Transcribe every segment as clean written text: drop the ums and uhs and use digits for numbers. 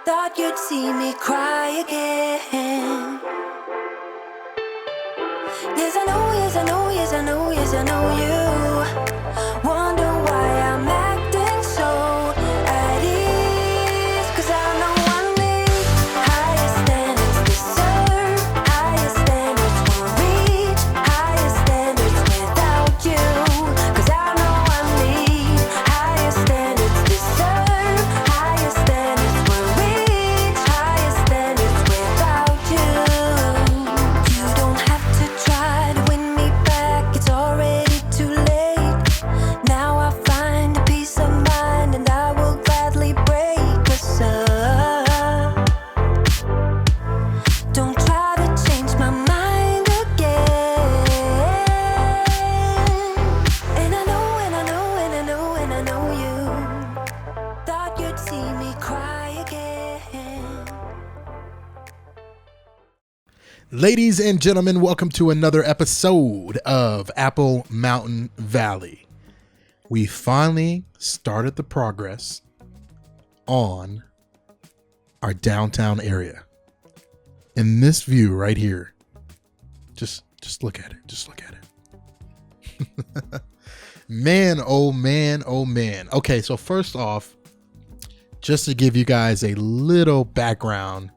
Thought you'd see me cry again. Yes, I know, yes, I know, yes, I know, yes, I know you wonder why I'm acting so at ease. 'Cause I know I need higher standards to serve, higher standards to reach, higher standards without you. 'Cause I know I need higher standards to serve, higher standards to reach, higher standards without you. You don't have to try to win me back, it's already too late. Now I find a peace of mind and I will gladly break us up. Don't try to change my mind again. And I know, and I know, and I know, and I know you thought you'd see me cry again. Ladies and gentlemen, welcome to another episode of Apple Mountain Valley. We finally started the progress on our downtown area. In this view right here, just look at it. Just look at it. Man, oh man, oh man. Okay, so first off, just to give you guys a little background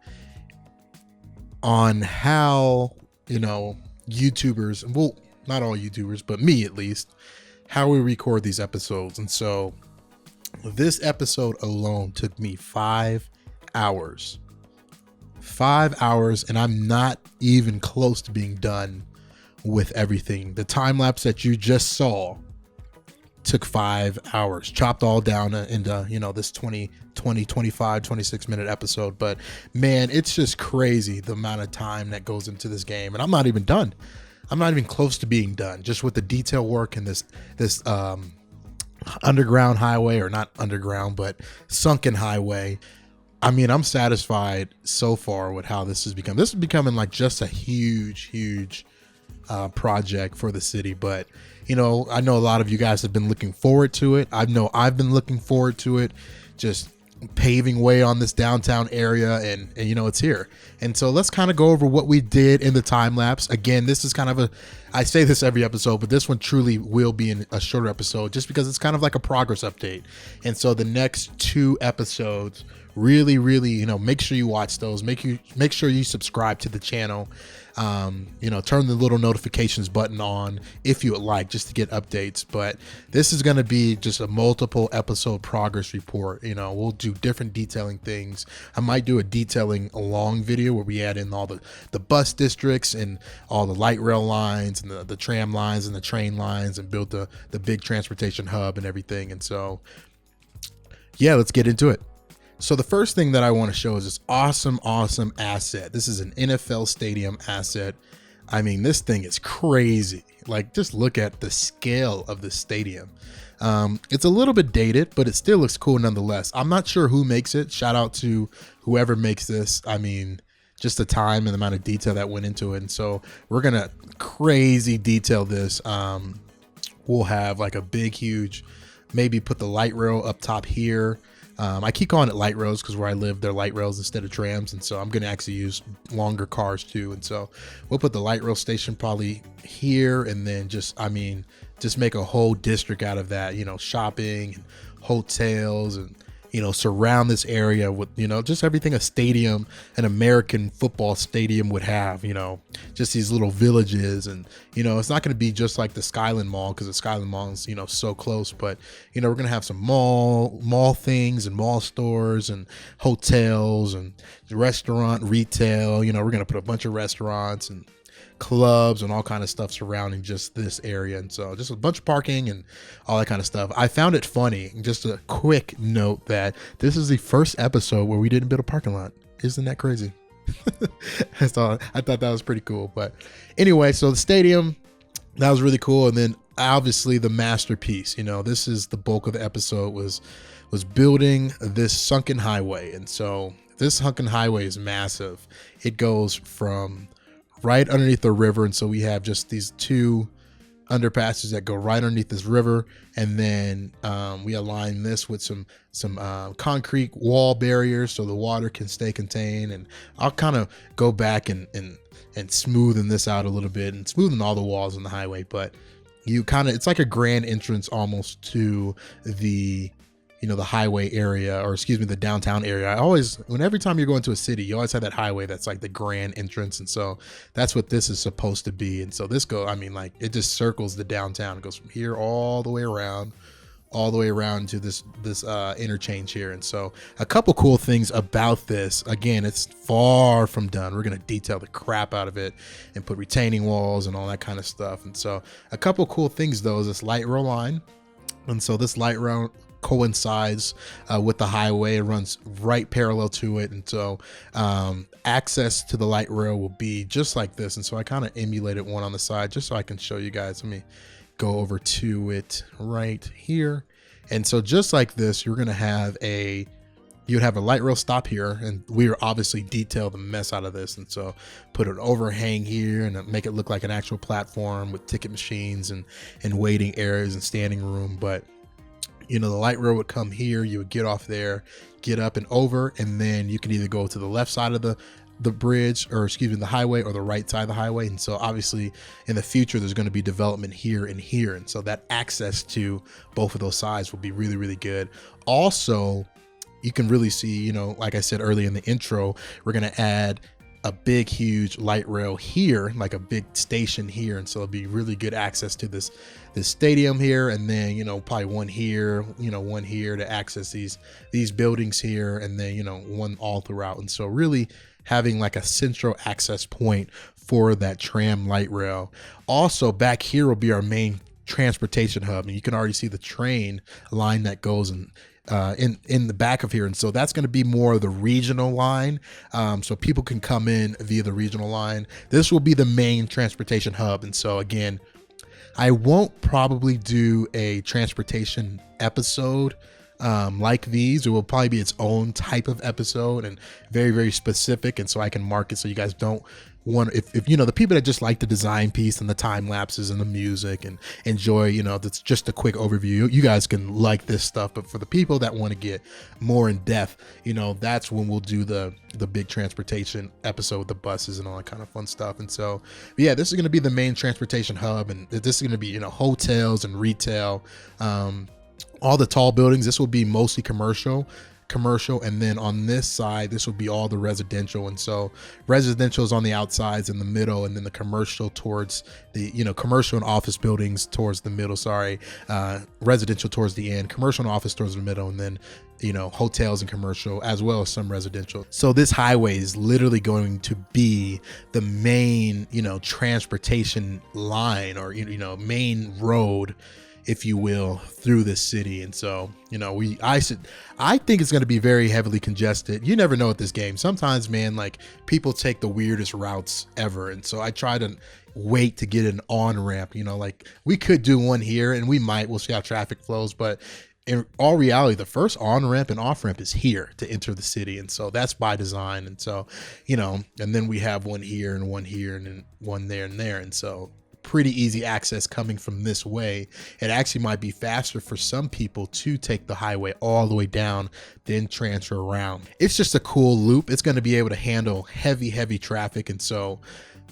on how, YouTubers, well, not all YouTubers, but me at least, how we record these episodes. And so this episode alone took me 5 hours. 5 hours, and I'm not even close to being done with everything. The time lapse that you just saw took 5 hours, chopped all down into, this 25, 26 minute episode. But man, it's just crazy the amount of time that goes into this game. And I'm not even done. I'm not even close to being done just with the detail work and this underground highway, or not underground, but sunken highway. I mean, I'm satisfied so far with how this has become. This is becoming like just a huge project for the city. But I know a lot of you guys have been looking forward to it. I know I've been looking forward to it, just paving way on this downtown area, and it's here. And so let's kind of go over what we did in the time lapse. Again, this is kind of I say this every episode, but this one truly will be in a shorter episode just because it's kind of like a progress update. And so the next 2 episodes, really, make sure you watch those. Make sure you subscribe to the channel. Turn the little notifications button on if you would like, just to get updates. But this is going to be just a multiple episode progress report. We'll do different detailing things. I might do a detailing along video where we add in all the bus districts and all the light rail lines and the tram lines and the train lines, and build the big transportation hub and everything. And so, yeah, let's get into it. So the first thing that I want to show is this awesome asset. This is an NFL stadium asset. I mean, this thing is crazy. Like, just look at the scale of the stadium. It's a little bit dated, but it still looks cool nonetheless. I'm not sure who makes it. Shout out to whoever makes this. I mean, just the time and the amount of detail that went into it. And so we're going to crazy detail this. We'll have like a big, huge, maybe put the light rail up top here. I keep calling it light rails because where I live, they're light rails instead of trams. And so I'm going to actually use longer cars too. And so we'll put the light rail station probably here, and then just make a whole district out of that, shopping and hotels, and, surround this area with, just everything a stadium, an American football stadium would have, just these little villages. And, it's not going to be just like the Skylines Mall, because the Skylines Mall is, so close, but, we're going to have some mall things and mall stores and hotels and restaurant, retail, we're going to put a bunch of restaurants and clubs and all kind of stuff surrounding just this area. And so just a bunch of parking and all that kind of stuff. I found it funny, just a quick note, that this is the first episode where we didn't build a parking lot. Isn't that crazy? I thought that was pretty cool. But anyway, so the stadium, that was really cool. And then obviously the masterpiece, this is the bulk of the episode, was building this sunken highway. And so this sunken highway is massive. It goes from right underneath the river, and so we have just these 2 underpasses that go right underneath this river, and then we align this with some concrete wall barriers so the water can stay contained. And I'll kind of go back and smoothen this out a little bit and smoothen all the walls on the highway. But you kind of, it's like a grand entrance almost to the, you know, the highway area, or excuse me, the downtown area. I always, every time you're going to a city, you always have that highway that's like the grand entrance. And so that's what this is supposed to be. And so this I mean, like, it just circles the downtown. It goes from here all the way around to this interchange here. And so a couple cool things about this. Again, it's far from done. We're going to detail the crap out of it and put retaining walls and all that kind of stuff. And so a couple cool things though is this light rail line. And so this light rail coincides with the highway. It runs right parallel to it. And so access to the light rail will be just like this. And so I kind of emulated one on the side just so I can show you guys. Let me go over to it right here. And so just like this, you're going to have you'd have a light rail stop here, and we are obviously detailed the mess out of this. And so put an overhang here and make it look like an actual platform with ticket machines and waiting areas and standing room. But you know, the light rail would come here, you would get off there, get up and over, and then you can either go to the left side of the bridge, or excuse me, the highway, or the right side of the highway. And so obviously in the future, there's going to be development here and here. And so that access to both of those sides will be really, really good. Also, you can really see, you know, like I said earlier in the intro, we're going to add a big, huge light rail here, like a big station here. And so it'll be really good access to this stadium here. And then, you know, probably one here, you know, one here to access these buildings here. And then, you know, one all throughout. And so really having like a central access point for that tram light rail. Also back here will be our main transportation hub. And you can already see the train line that goes in the back of here. And so that's going to be more of the regional line. So people can come in via the regional line. This will be the main transportation hub. And so again, I won't probably do a transportation episode like these. It will probably be its own type of episode and very, very specific. And so I can mark it so you guys don't want, if you know, the people that just like the design piece and the time lapses and the music and enjoy, you know, that's just a quick overview, you guys can like this stuff. But for the people that want to get more in depth, you know, that's when we'll do the big transportation episode with the buses and all that kind of fun stuff. And so yeah, this is going to be the main transportation hub, and this is going to be, you know, hotels and retail, all the tall buildings. This will be mostly commercial, and then on this side this will be all the residential. And so residential is on the outsides in the middle, and then the commercial towards the, you know, commercial and office buildings towards the middle, residential towards the end, commercial and office towards the middle, and then, you know, hotels and commercial as well as some residential. So this highway is literally going to be the main, you know, transportation line, or, you know, main road, if you will, through this city. And so, you know, I think it's going to be very heavily congested. You never know with this game. Sometimes, man, like, people take the weirdest routes ever. And so I try to wait to get an on-ramp, you know, like we could do one here, and we'll see how traffic flows. But in all reality, the first on-ramp and off-ramp is here to enter the city. And so that's by design. And so, you know, and then we have one here and then one there and there. And so pretty easy access coming from this way. It actually might be faster for some people to take the highway all the way down, then transfer around. It's just a cool loop. It's going to be able to handle heavy traffic. And so,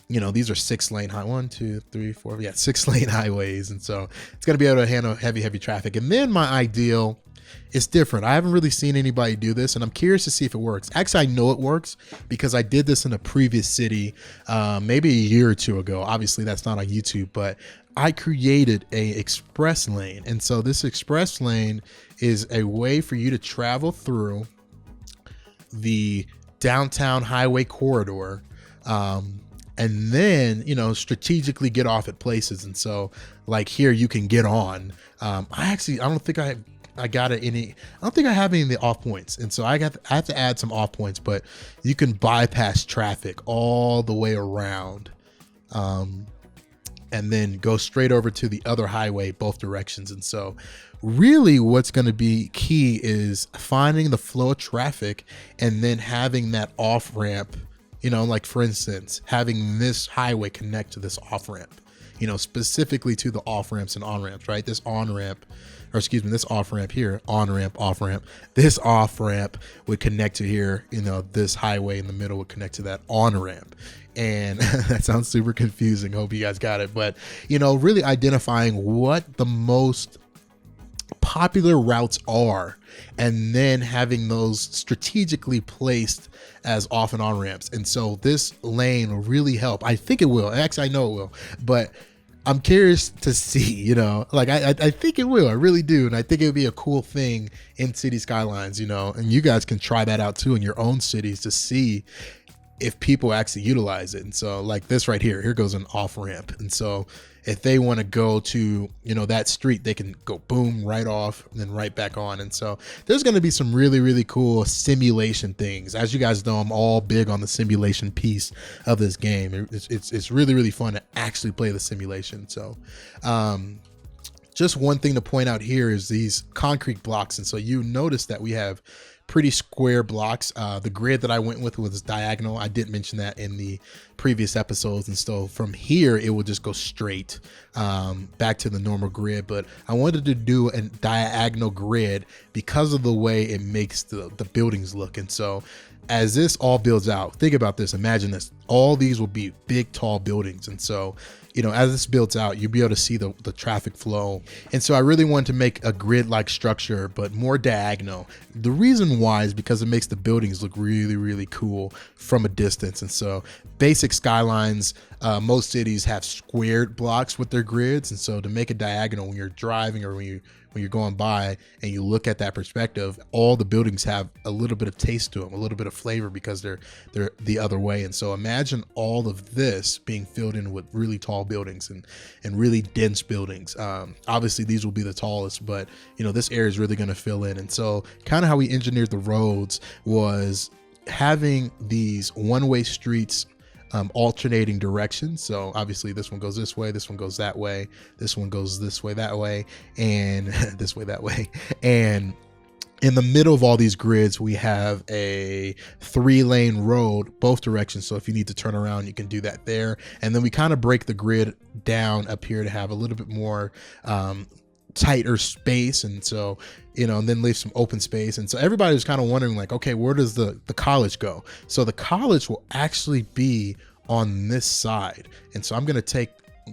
you know, these are 6-lane high, 6-lane highways. And so it's going to be able to handle heavy traffic. And then my ideal, it's different. I haven't really seen anybody do this, and I'm curious to see if it works. Actually, I know it works because I did this in a previous city, maybe a year or two ago. Obviously, that's not on YouTube, but I created a express lane. And so this express lane is a way for you to travel through the downtown highway corridor, and then, you know, strategically get off at places. And so like here, you can get on. I don't think I have any of the off points. And so I have to add some off points, but you can bypass traffic all the way around, and then go straight over to the other highway, both directions. And so really what's going to be key is finding the flow of traffic and then having that off ramp, you know, like for instance, having this highway connect to this off ramp. specifically to the off ramps and on ramps, right? This on ramp, or excuse me, this off ramp here, on ramp, off ramp, this off ramp would connect to here, this highway in the middle would connect to that on ramp. And that sounds super confusing. Hope you guys got it. But, really identifying what the most popular routes are, and then having those strategically placed as off and on ramps. And so this lane will really help. I think it will. Actually, I know it will. But I'm curious to see, I think it will. I really do. And I think it would be a cool thing in City Skylines, and you guys can try that out too in your own cities to see if people actually utilize it. And so like this right here goes an off ramp. And so if they want to go to, that street, they can go boom, right off and then right back on. And so there's going to be some really, really cool simulation things. As you guys know, I'm all big on the simulation piece of this game. It's really, really fun to actually play the simulation. So, just one thing to point out here is these concrete blocks. And so you notice that we have pretty square blocks. The grid that I went with was diagonal. I did mention that in the previous episodes. And so from here, it will just go straight back to the normal grid. But I wanted to do a diagonal grid because of the way it makes the buildings look. And so as this all builds out, think about this. Imagine this. All these will be big, tall buildings. And so, as this builds out, you'll be able to see the traffic flow. And so I really wanted to make a grid-like structure, but more diagonal. The reason why is because it makes the buildings look really, really cool from a distance. And so basic Skylines, most cities have squared blocks with their grids. And so to make it diagonal when you're driving or when you're going by and you look at that perspective, all the buildings have a little bit of taste to them, a little bit of flavor because they're the other way. And so imagine all of this being filled in with really tall buildings and really dense buildings. Obviously these will be the tallest, but this area is really going to fill in. And so kind of how we engineered the roads was having these one-way streets alternating directions. So obviously this one goes this way, this one goes that way, this one goes this way, that way, and this way, that way. And in the middle of all these grids, we have a 3-lane road, both directions. So if you need to turn around, you can do that there. And then we kind of break the grid down up here to have a little bit more tighter space. And so, and then leave some open space. And so everybody was kind of wondering like, okay, where does the college go? So the college will actually be on this side. And so I'm going to take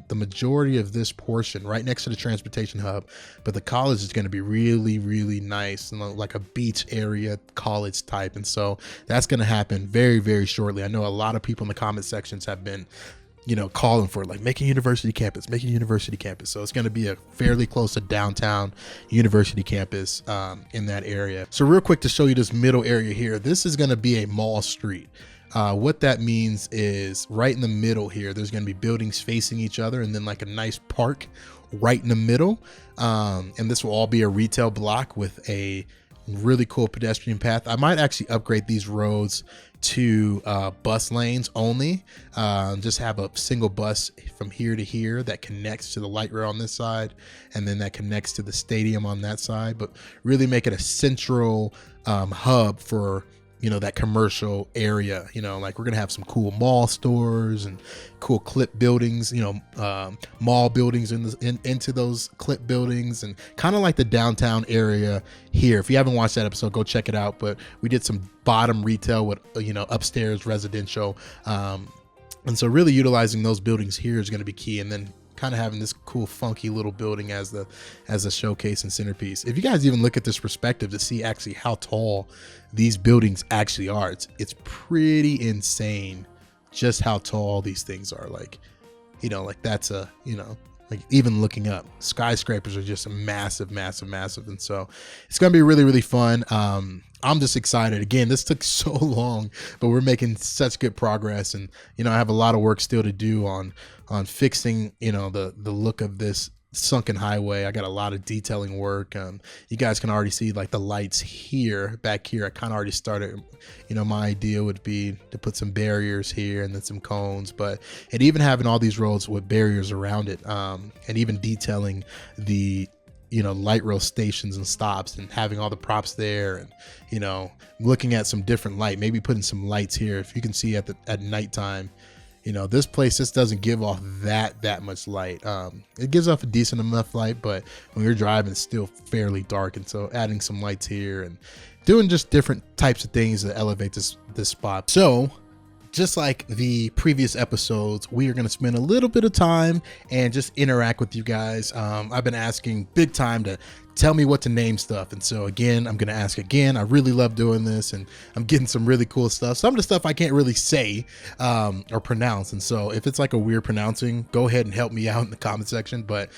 the majority of this portion right next to the transportation hub, but the college is going to be really, really nice and like a beach area college type. And so that's going to happen very, very shortly. I know a lot of people in the comment sections have been calling for like making university campus. So it's going to be a fairly close to downtown university campus in that area. So real quick to show you this middle area here, this is going to be a mall street. What that means is right in the middle here, there's going to be buildings facing each other and then like a nice park right in the middle. And this will all be a retail block with a really cool pedestrian path. I might actually upgrade these roads to bus lanes only. Just have a single bus from here to here that connects to the light rail on this side, and then that connects to the stadium on that side, but really make it a central hub for that commercial area. Like we're gonna have some cool mall stores and cool clip buildings, mall buildings into those clip buildings, and kind of like the downtown area here. If you haven't watched that episode, go check it out. But we did some bottom retail with upstairs residential, and so really utilizing those buildings here is going to be key. And then kind of having this cool funky little building as a showcase and centerpiece. If you guys even look at this perspective to see actually how tall these buildings actually are, it's pretty insane just how tall these things are. Like that's like even looking up, skyscrapers are just massive. And so it's going to be really, really fun. I'm just excited. Again, this took so long, but we're making such good progress. And, I have a lot of work still to do on fixing, the look of this sunken highway. I got a lot of detailing work. You guys can already see like the lights back here. I kind of already started, my idea would be to put some barriers here and then some cones, and even having all these roads with barriers around it, and even detailing the light rail stations and stops and having all the props there, and looking at some different light, maybe putting some lights here. If you can see at nighttime, this place just doesn't give off that much light. It gives off a decent enough light, but when you're driving, it's still fairly dark. And so adding some lights here and doing just different types of things to elevate this spot. So just like the previous episodes, we are going to spend a little bit of time and just interact with you guys. I've been asking big time to tell me what to name stuff. And so again, I'm going to ask again. I really love doing this, and I'm getting some really cool stuff. Some of the stuff I can't really say or pronounce. And so if it's like a weird pronouncing, go ahead and help me out in the comment section. But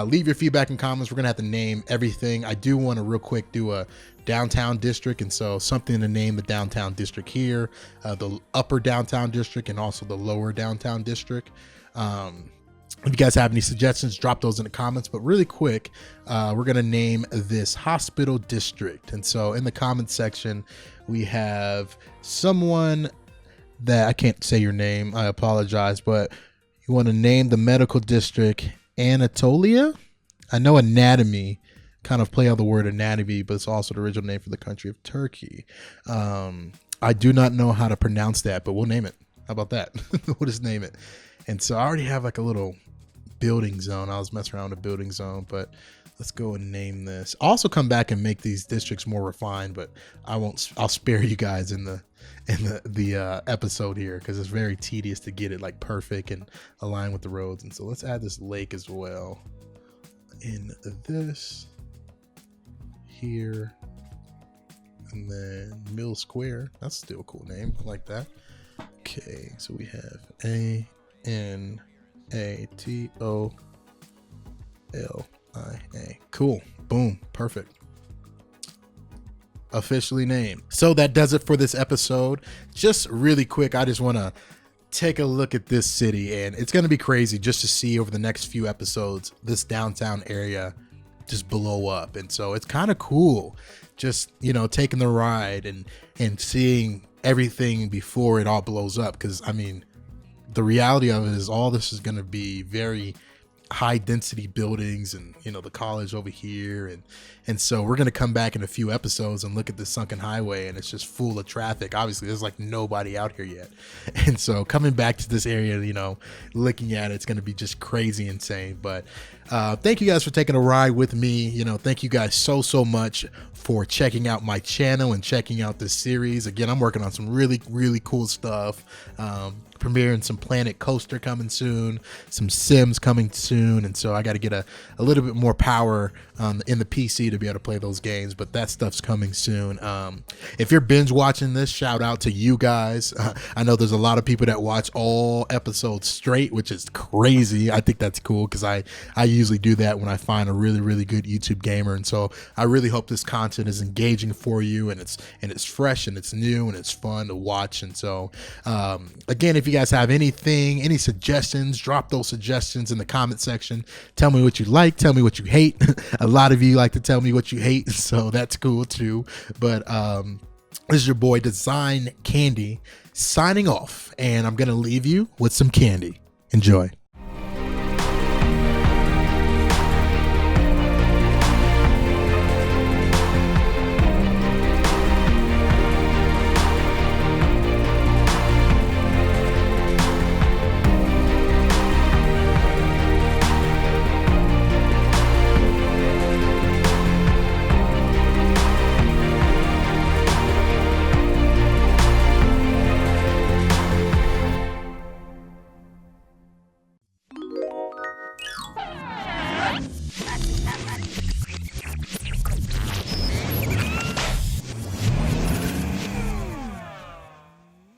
leave your feedback in comments. We're going to have to name everything. I do want to real quick do a downtown district, and so something to name the downtown district here, the upper downtown district, and also the lower downtown district. If you guys have any suggestions, drop those in the comments. But really quick, we're going to name this hospital district. And so in the comments section, we have someone that I can't say your name. I apologize, but you want to name the medical district Anatolia? I know anatomy kind of play on the word anatomy, but it's also the original name for the country of Turkey. I do not know how to pronounce that, but we'll name it. How about that? We'll just name it. And so I already have like a little building zone. I was messing around with a building zone, but let's go and name this. I'll also come back and make these districts more refined, but I'll spare you guys in the episode here, because it's very tedious to get it like perfect and aligned with the roads. And so let's add this lake as well in this here, and then Mill Square. That's still a cool name. I like that. Okay, so we have ANATOLIA. Cool. Boom. Perfect. Officially named. So that does it for this episode. Just really quick, I just want to take a look at this city, and it's going to be crazy just to see over the next few episodes this downtown area just blow up. And so it's kind of cool just, taking the ride and seeing everything before it all blows up. Because I mean, the reality of it is all this is going to be very high density buildings, and the college over here, and so we're going to come back in a few episodes and look at the sunken highway, and it's just full of traffic. Obviously there's like nobody out here yet, and so coming back to this area, looking at it's going to be just crazy insane. But thank you guys for taking a ride with me. Thank you guys so much for checking out my channel and checking out this series. Again, I'm working on some really cool stuff. Premiering some Planet Coaster coming soon, some Sims coming soon, and so I got to get a little bit more power in the PC to be able to play those games, but that stuff's coming soon. If you're binge watching this, shout out to you guys. I know there's a lot of people that watch all episodes straight, which is crazy. I think that's cool, because I usually do that when I find a really good YouTube gamer, and so I really hope this content is engaging for you, and it's fresh and it's new and it's fun to watch. And so again, if you guys have any suggestions, drop those suggestions in the comment section. Tell me what you like, tell me what you hate. A lot of you like to tell me what you hate, so that's cool too. But this is your boy Design Candy signing off, and I'm gonna leave you with some candy. Enjoy.